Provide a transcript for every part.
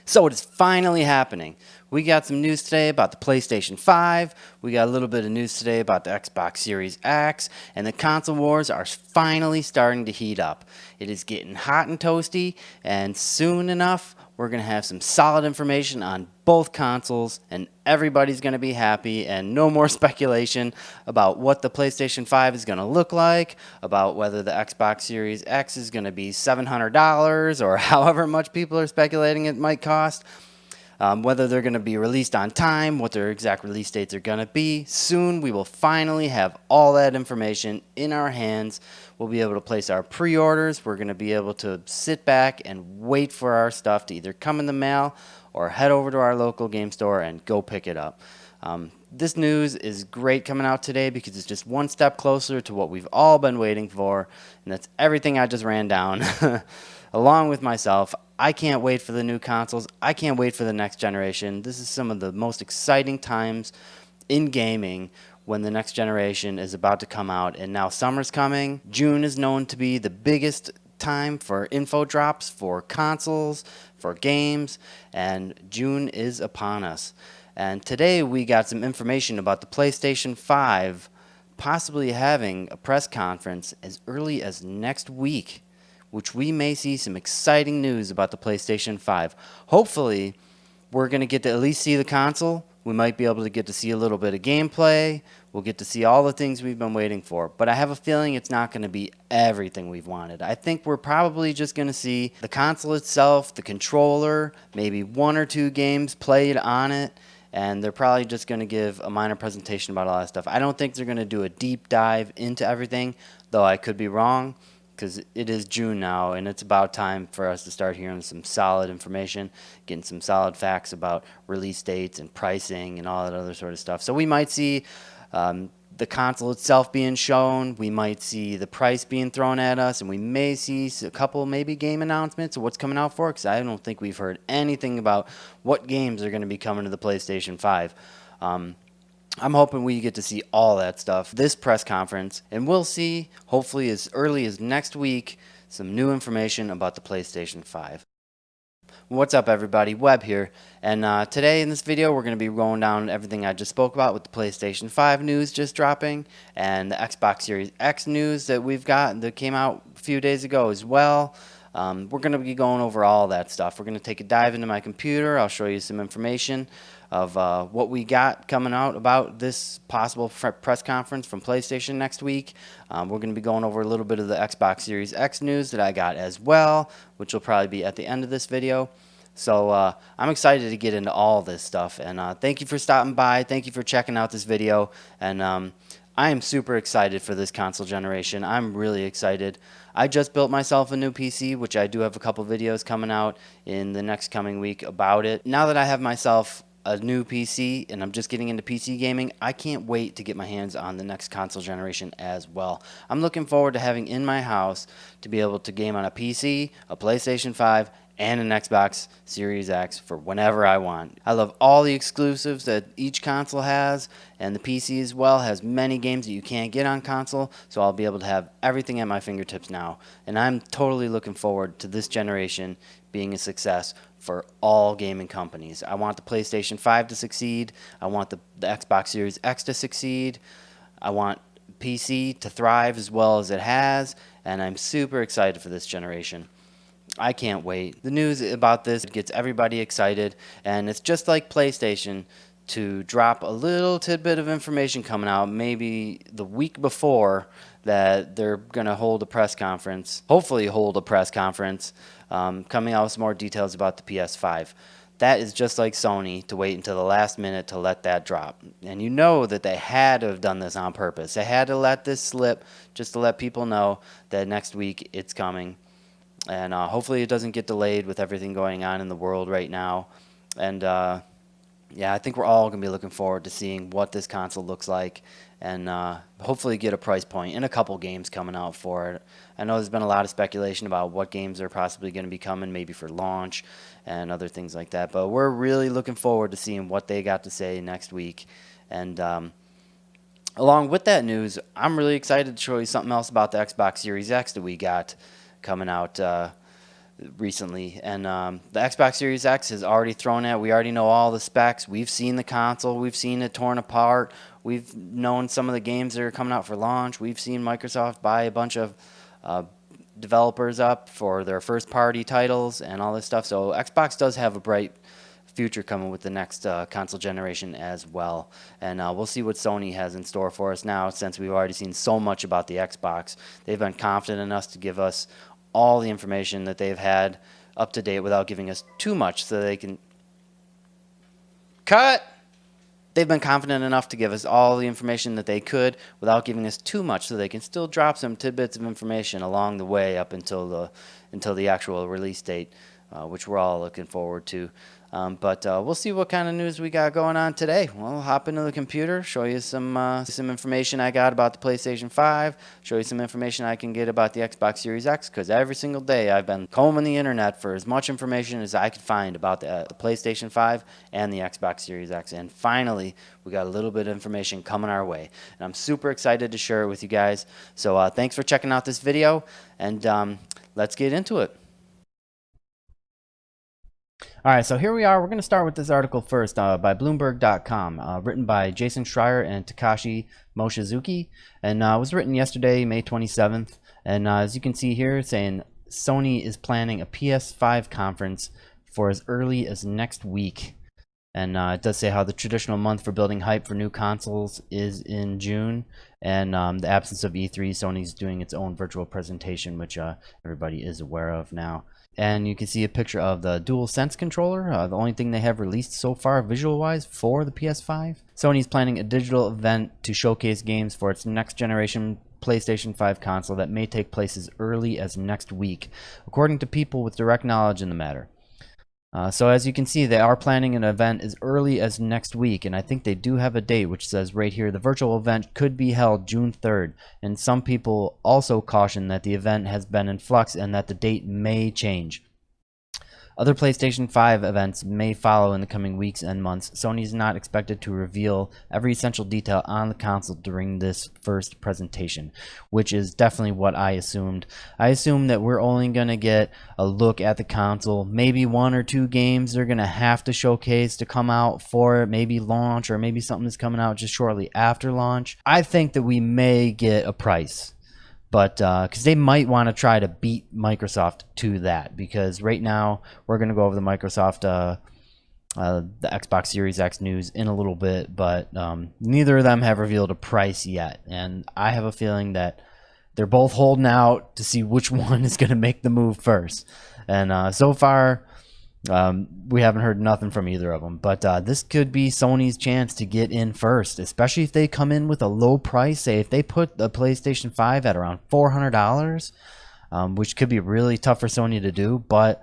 So it is finally happening. We got some news today about the PlayStation 5. We got a little bit of news today about the Xbox Series X. And the console wars are finally starting to heat up. It is getting hot and toasty. And soon enough, we're going to have some solid information on both consoles. And everybody's going to be happy. And no more speculation about what the PlayStation 5 is going to look like. About whether the Xbox Series X is going to be $700 or however much people are speculating it might cost. Whether they're going to be released on time, what their exact release dates are going to be. Soon we will finally have all that information in our hands. We'll be able to place our pre-orders. We're going to be able to sit back and wait for our stuff to either come in the mail or head over to our local game store and go pick it up. This news is great coming out today because it's just one step closer to what we've all been waiting for, and that's everything I just ran down. Along with myself, I can't wait for the new consoles. I can't wait for the next generation. This is some of the most exciting times in gaming when the next generation is about to come out. And now summer's coming. June is known to be the biggest time for info drops for consoles, for games, and June is upon us. And today we got some information about the PlayStation 5 possibly having a press conference as early as next week, which we may see some exciting news about the PlayStation 5. Hopefully, we're going to get to at least see the console. We might be able to get to see a little bit of gameplay. We'll get to see all the things we've been waiting for. But I have a feeling it's not going to be everything we've wanted. I think we're probably just going to see the console itself, the controller, maybe one or two games played on it, and they're probably just going to give a minor presentation about all that stuff. I don't think they're going to do a deep dive into everything, though I could be wrong, because it is June now, and it's about time for us to start hearing some solid information, getting some solid facts about release dates and pricing and all that other sort of stuff. So we might see the console itself being shown, we might see the price being thrown at us, and we may see a couple maybe game announcements of what's coming out for it, because I don't think we've heard anything about what games are going to be coming to the PlayStation 5. I'm hoping we get to see all that stuff this press conference, and we'll see, hopefully as early as next week, some new information about the PlayStation 5. What's up, everybody? Webb here, and today in this video we're going to be going down everything I just spoke about with the PlayStation 5 news just dropping and the Xbox Series X news that we've got that came out a few days ago as well. We're going to be going over all that stuff. We're going to take a dive into my computer. I'll show you some information of what we got coming out about this possible press conference from PlayStation next week. We're going to be going over a little bit of the Xbox Series X news that I got as well, which will probably be at the end of this video. So I'm excited to get into all this stuff, and thank you for stopping by. Thank you for checking out this video, and I am super excited for this console generation. I'm really excited. I just built myself a new PC, which I do have a couple videos coming out in the next coming week about it. Now that I have myself a new PC and I'm just getting into PC gaming, I can't wait to get my hands on the next console generation as well. I'm looking forward to having in my house to be able to game on a PC, a PlayStation 5, and an Xbox Series X for whenever I want. I love all the exclusives that each console has, and the PC as well has many games that you can't get on console, so I'll be able to have everything at my fingertips now. And I'm totally looking forward to this generation being a success for all gaming companies. I want the PlayStation 5 to succeed. I want the Xbox Series X to succeed. I want PC to thrive as well as it has, and I'm super excited for this generation. I can't wait. The news about this gets everybody excited, and it's just like PlayStation to drop a little tidbit of information coming out maybe the week before that they're going to hold a press conference, hopefully hold a press conference, coming out with some more details about the PS5. That is just like Sony to wait until the last minute to let that drop. And you know that they had to have done this on purpose. They had to let this slip just to let people know that next week it's coming. And hopefully it doesn't get delayed with everything going on in the world right now. And yeah, I think we're all going to be looking forward to seeing what this console looks like, and hopefully get a price point and a couple games coming out for it. I know there's been a lot of speculation about what games are possibly going to be coming, maybe for launch and other things like that. But we're really looking forward to seeing what they got to say next week. And along with that news, I'm really excited to show you something else about the Xbox Series X that we got coming out recently, and the Xbox Series X is already thrown at. We already know all the specs. We've seen the console. We've seen it torn apart. We've known some of the games that are coming out for launch. We've seen Microsoft buy a bunch of developers up for their first-party titles and all this stuff. So Xbox does have a bright future coming with the next console generation as well. And we'll see what Sony has in store for us now, since we've already seen so much about the Xbox. They've been confident enough to give us all the information that they've had up to date without giving us too much, so they can cut. They've been confident enough to give us all the information that they could without giving us too much, so they can still drop some tidbits of information along the way up until the actual release date, which we're all looking forward to. But we'll see what kind of news we got going on today. We'll hop into the computer, show you some information I got about the PlayStation 5, show you some information I can get about the Xbox Series X, because every single day I've been combing the internet for as much information as I could find about the PlayStation 5 and the Xbox Series X. And finally, we got a little bit of information coming our way. And I'm super excited to share it with you guys. So thanks for checking out this video, and let's get into it. All right, so here we are. We're going to start with this article first by Bloomberg.com, written by Jason Schreier and Takashi Mochizuki, and it was written yesterday, May 27th. And as you can see here, saying Sony is planning a PS5 conference for as early as next week. And it does say how the traditional month for building hype for new consoles is in June. And the absence of E3, Sony's doing its own virtual presentation, which everybody is aware of now. And you can see a picture of the DualSense controller, the only thing they have released so far visual-wise for the PS5. Sony's planning a digital event to showcase games for its next generation PlayStation 5 console that may take place as early as next week, according to people with direct knowledge in the matter. So as you can see, they are planning an event as early as next week, and I think they do have a date, which says right here, the virtual event could be held June 3rd, and some people also caution that the event has been in flux and that the date may change. Other PlayStation 5 events may follow in the coming weeks and months. Sony is not expected to reveal every essential detail on the console during this first presentation, which is definitely what I assumed. I assumed that we're only going to get a look at the console, maybe one or two games they're going to have to showcase to come out for it, maybe launch, or maybe something that's coming out just shortly after launch. I think that we may get a price. But because they might want to try to beat Microsoft to that, because right now we're going to go over the Microsoft the Xbox Series X news in a little bit, but neither of them have revealed a price yet, and I have a feeling that they're both holding out to see which one is going to make the move first. And so far we haven't heard nothing from either of them, but this could be Sony's chance to get in first, especially if they come in with a low price. Say if they put the PlayStation 5 at around $400, which could be really tough for Sony to do, but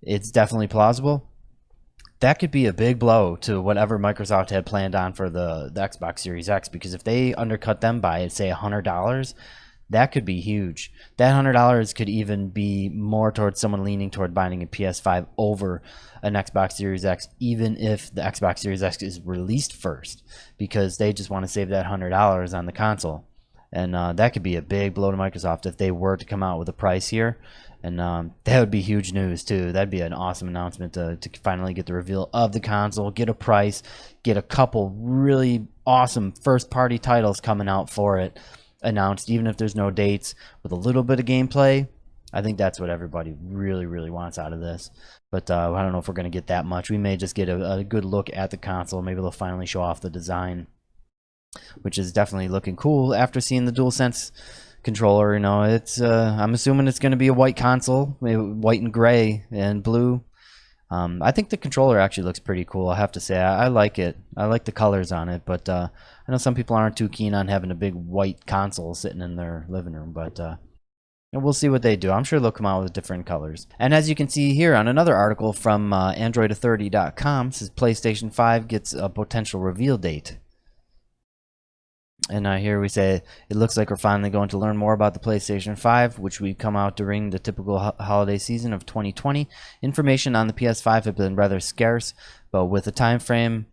it's definitely plausible. That could be a big blow to whatever Microsoft had planned on for the Xbox Series X, because if they undercut them by, say, $100, that could be huge. That $100 could even be more towards someone leaning toward buying a PS5 over an Xbox Series X, even if the Xbox Series X is released first, because they just want to save that $100 on the console. And that could be a big blow to Microsoft if they were to come out with a price here. And that would be huge news too. That'd be an awesome announcement to finally get the reveal of the console, get a price, get a couple really awesome first-party titles coming out for it announced, even if there's no dates, with a little bit of gameplay. I think that's what everybody really, really wants out of this. But I don't know if we're going to get that much. We may just get a good look at the console. Maybe they'll finally show off the design, which is definitely looking cool after seeing the DualSense controller. You know, it's I'm assuming it's going to be a white console, white and gray and blue. I think the controller actually looks pretty cool, I have to say. I like it. I like the colors on it, but I know some people aren't too keen on having a big white console sitting in their living room, but we'll see what they do. I'm sure they'll come out with different colors. And as you can see here on another article from Android30.com, says PlayStation 5 gets a potential reveal date. And here we say, it looks like we're finally going to learn more about the PlayStation 5, which would come out during the typical holiday season of 2020. Information on the PS5 have been rather scarce, but with the time frame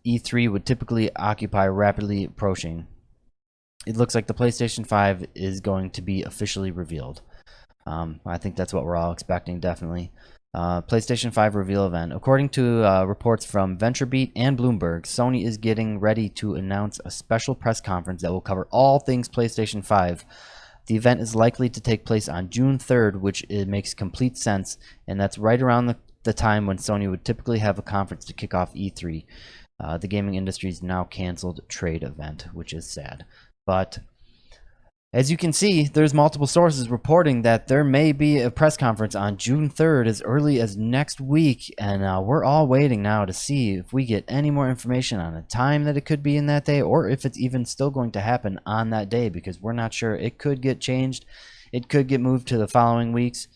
E3 would typically occupy rapidly approaching, it looks like the PlayStation 5 is going to be officially revealed. I think that's what we're all expecting, definitely. PlayStation 5 reveal event. According to reports from VentureBeat and Bloomberg, Sony is getting ready to announce a special press conference that will cover all things PlayStation 5. The event is likely to take place on June 3rd, which it makes complete sense, and that's right around the time when Sony would typically have a conference to kick off E3, the gaming industry's now canceled trade event, which is sad. But as you can see, there's multiple sources reporting that there may be a press conference on June 3rd as early as next week, and we're all waiting now to see if we get any more information on a time that it could be in that day, or if it's even still going to happen on that day, because we're not sure. It could get changed. It could get moved to the following weeks.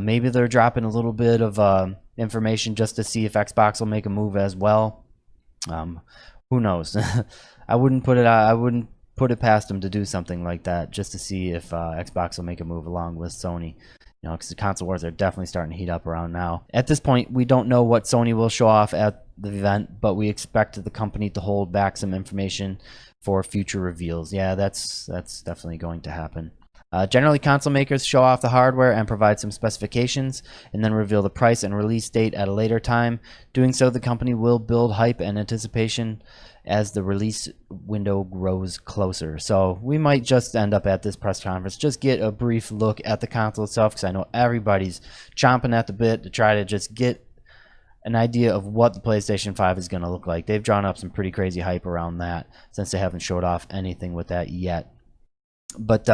Maybe they're dropping a little bit of information just to see if Xbox will make a move as well. Who knows? I wouldn't put it past them to do something like that just to see if Xbox will make a move along with Sony. You know, because the console wars are definitely starting to heat up around now. At this point, we don't know what Sony will show off at the event, but we expect the company to hold back some information for future reveals. Yeah, that's definitely going to happen. Generally, console makers show off the hardware and provide some specifications, and then reveal the price and release date at a later time. Doing so, the company will build hype and anticipation as the release window grows closer. So we might just end up at this press conference, just get a brief look at the console itself, because I know everybody's chomping at the bit to try to just get an idea of what the PlayStation 5 is going to look like. They've drawn up some pretty crazy hype around that since they haven't showed off anything with that yet. But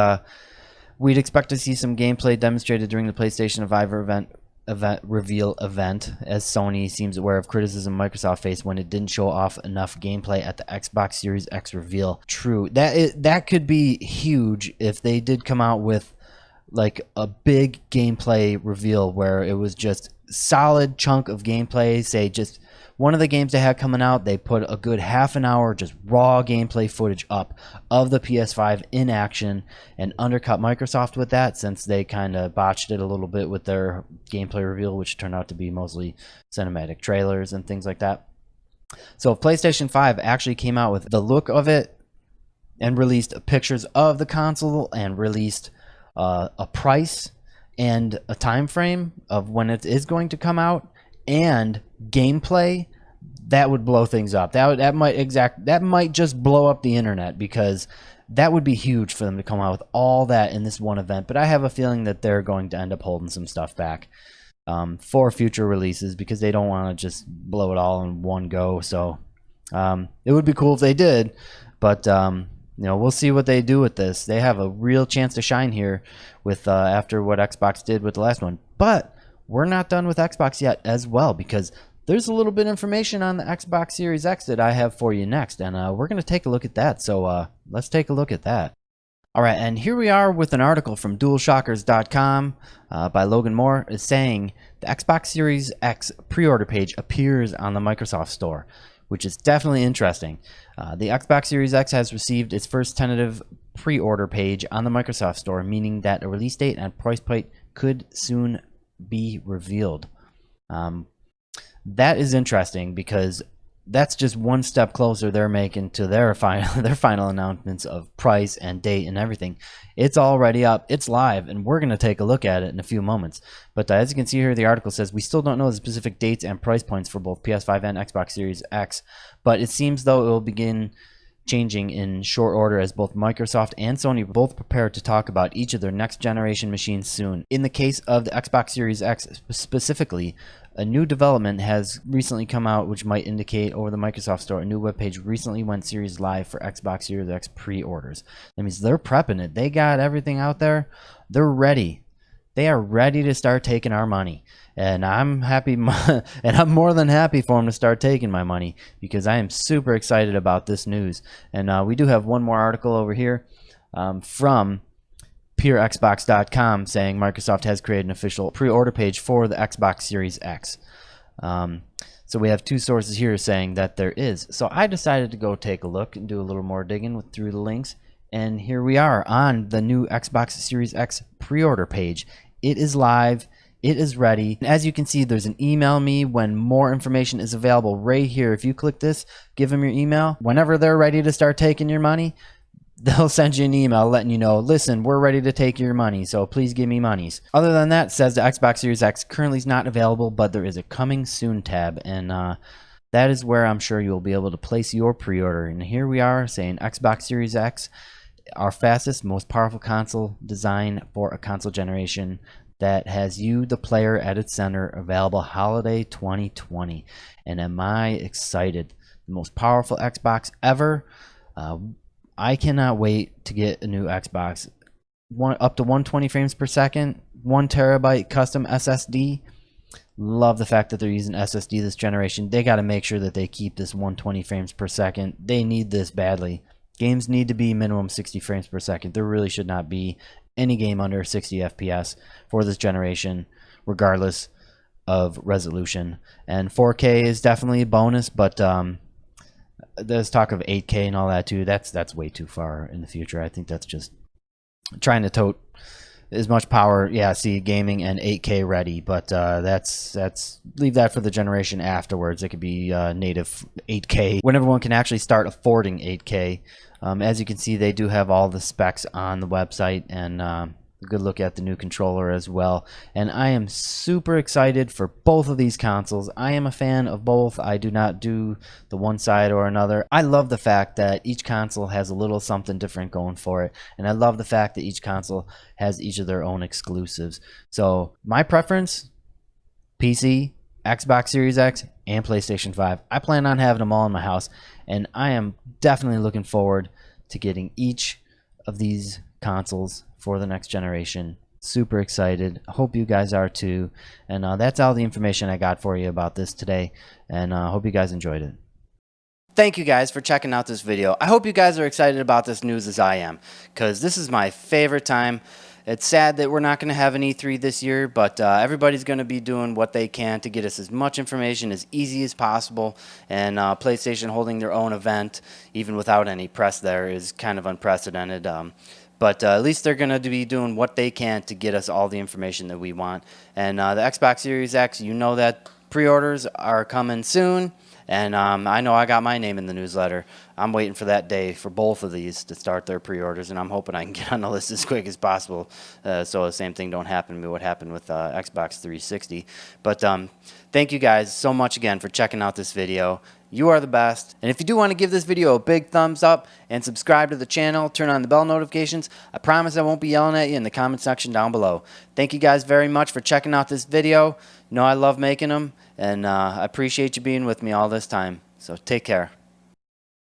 we'd expect to see some gameplay demonstrated during the PlayStation 5 reveal event, as Sony seems aware of criticism Microsoft faced when it didn't show off enough gameplay at the Xbox Series X reveal. True, that could be huge if they did come out with like a big gameplay reveal where it was just solid chunk of gameplay. Say just one of the games they had coming out, they put a good half an hour just raw gameplay footage up of the PS5 in action and undercut Microsoft with that, since they kind of botched it a little bit with their gameplay reveal, which turned out to be mostly cinematic trailers and things like that. So if PlayStation 5 actually came out with the look of it and released pictures of the console and released a price and a time frame of when it is going to come out and gameplay, that would blow things up. That might just blow up the internet, because that would be huge for them to come out with all that in this one event. But I have a feeling that they're going to end up holding some stuff back for future releases, because they don't want to just blow it all in one go. So it would be cool if they did, but you know, we'll see what they do with this. They have a real chance to shine here with after what Xbox did with the last one. But we're not done with Xbox yet as well, because there's a little bit of information on the Xbox Series X that I have for you next, and we're going to take a look at that. So let's take a look at that. All right, and here we are with an article from DualShockers.com by Logan Moore, is saying the Xbox Series X pre-order page appears on the Microsoft Store, which is definitely interesting. The Xbox Series X has received its first tentative pre-order page on the Microsoft Store, meaning that a release date and price point could soon be revealed. That is interesting, because that's just one step closer they're making to their final announcements of price and date and everything. It's already up, it's live, and we're going to take a look at it in a few moments. But as you can see here, the article says we still don't know the specific dates and price points for both PS5 and Xbox Series X, but it seems though it will begin changing in short order, as both Microsoft and Sony both prepare to talk about each of their next generation machines soon. In the case of the Xbox Series X specifically, a new development has recently come out which might indicate over the Microsoft Store a new webpage recently went series live for Xbox Series X pre-orders. That means they're prepping it. They got everything out there. They're ready. They are ready to start taking our money. And I'm happy, and I'm more than happy for them to start taking my money, because I am super excited about this news. And we do have one more article over here from PureXbox.com saying Microsoft has created an official pre-order page for the Xbox Series X. So we have two sources here saying that there is. So I decided to go take a look and do a little more digging through the links. And here we are on the new Xbox Series X pre-order page. It is live. It is ready. As you can see, there's an email me when more information is available right here. If you click this, give them your email. Whenever they're ready to start taking your money, they'll send you an email letting you know, listen, we're ready to take your money, so please give me monies. Other than that, it says the Xbox Series X currently is not available, but there is a coming soon tab, and that is where I'm sure you'll be able to place your pre-order. And here we are saying Xbox Series X, our fastest, most powerful console design for a console generation that has you, the player, at its center, available holiday 2020. And am I excited? The most powerful Xbox ever. I cannot wait to get a new Xbox. Up to 120 frames per second, 1 terabyte custom SSD. Love the fact that they're using SSD this generation. They got to make sure that they keep this 120 frames per second. They need this badly. Games need to be minimum 60 frames per second. There really should not be any game under 60 FPS for this generation, regardless of resolution. And 4K is definitely a bonus, but there's talk of 8K and all that too. That's way too far in the future. I think that's just trying to tote as much power. Yeah, see, gaming and 8K ready, but that's leave that for the generation afterwards. It could be native 8K when everyone can actually start affording 8K. As you can see, they do have all the specs on the website, and a good look at the new controller as well. And I am super excited for both of these consoles. I am a fan of both. I do not do the one side or another. I love the fact that each console has a little something different going for it, and I love the fact that each console has each of their own exclusives. So my preference, PC, Xbox Series X, and PlayStation 5. I plan on having them all in my house, and I am definitely looking forward to getting each of these consoles for the next generation. Super excited. Hope you guys are too. And that's all the information I got for you about this today, and hope you guys enjoyed it. Thank you guys for checking out this video. I hope you guys are excited about this news as I am, because this is my favorite time. It's sad that we're not going to have an E3 this year, but everybody's going to be doing what they can to get us as much information as easy as possible. And PlayStation holding their own event, even without any press there, is kind of unprecedented. But at least they're going to be doing what they can to get us all the information that we want. And the Xbox Series X, you know that pre-orders are coming soon. And I know I got my name in the newsletter. I'm waiting for that day for both of these to start their pre-orders, and I'm hoping I can get on the list as quick as possible, so the same thing don't happen to me what happened with Xbox 360. But thank you guys so much again for checking out this video. You are the best. And if you do want to give this video a big thumbs up and subscribe to the channel, turn on the bell notifications, I promise I won't be yelling at you in the comment section down below. Thank you guys very much for checking out this video. You know I love making them, and I appreciate you being with me all this time. So take care.